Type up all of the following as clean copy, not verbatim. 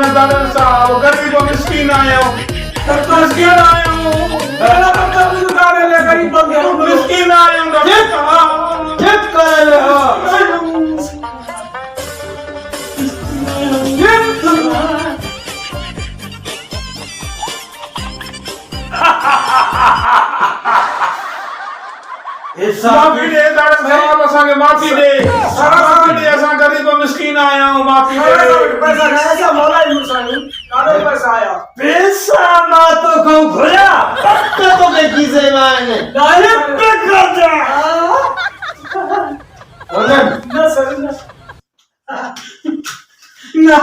नदारन साहब गरीब और मिस्कीन आया हूँ मिस्कीन आया हूँ मिस्कीन आया हूँ चुप कर लो माफी दे दारन साहब असांखे माफी दे असां गरीब और मिस्कीन आया हूँ माफी दे पैसा ऐसा मौला ही मुसानी कादो पैसा आया पैसा ना तो कहूँ भोला पक्का तो के चीजें मांगे डायरेक्ट पे कर जा ना सर ना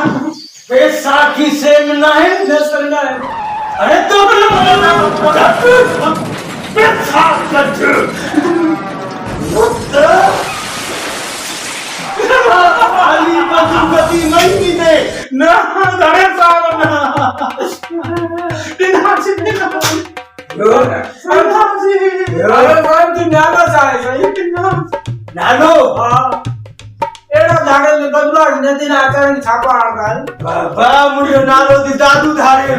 पैसा किसे मिलना है ना सर ना है अरे तो पैसा कट अली बदुगती नहीं दे ना दारन साहब ना नानो एड़ा धाड़े ने बदला नदी ना आकर छापा आकर बाबा मुझे नालो दी दादू धाड़े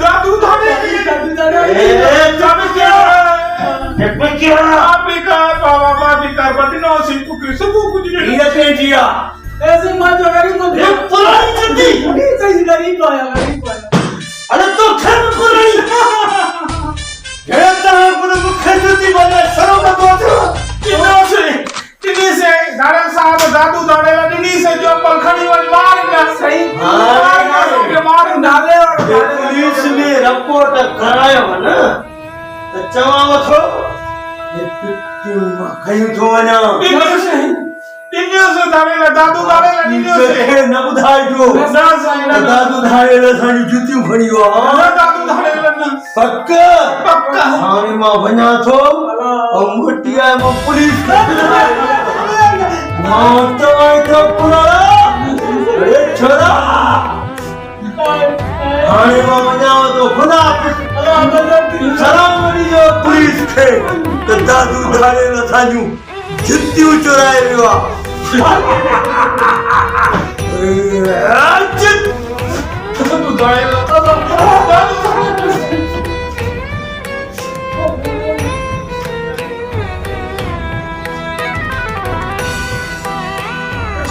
दादू धाड़े क्या माफी कर बाबा माफी कर बदनो सिंह को सब कुछ नहीं ये पेटिया ऐसे मत गरीब मत ये पुरानी जल्दी सही गरीब आया अरे तो खर पुरानी कहता है पुरे मुख्य जल्दी बने सरो का बोझ तिनी से दारन साहब दादू दाड़ेला तिनी से जो पलखड़ी वाली मार ना सही मार डाले और पुलिस ने रिपोर्ट करायो ना तो चवाव थो ये कहीं तो ना तिनी से दाड़ेला दादू दाड़ेला तिनी से न बुधाई जो ना सही ना दादू धाड़ेला सानी जुतियों खणी हो दादू दाड़ेला ना पक्का हाणे मां वञा थो और मोटिया में पुलिस मां तो पुराना ए छोरा हाणे मां वञा तो खुदा सलाम वॾी पुलिस खे त दादू धाड़ेला सानियूं जुतियूं चुराए वियो आहे दादू दाड़ेला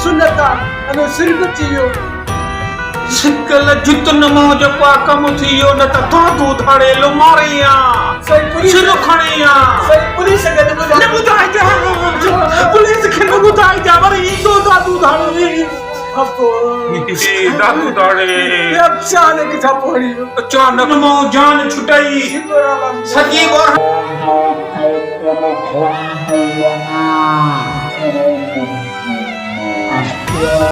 सुनता अने सिरगतियो सिकल जुत नमो जो पा कम थियो न त दादू धाड़ेलो मारिया सिर खणिया पुलिस के न बुधाई जा पुलिस के न बुधाई जा वरी ईंदो दादू धाड़े अपो दादू धाड़े अचानक छापोड़ी अचानक मो जान छुटाई सजी और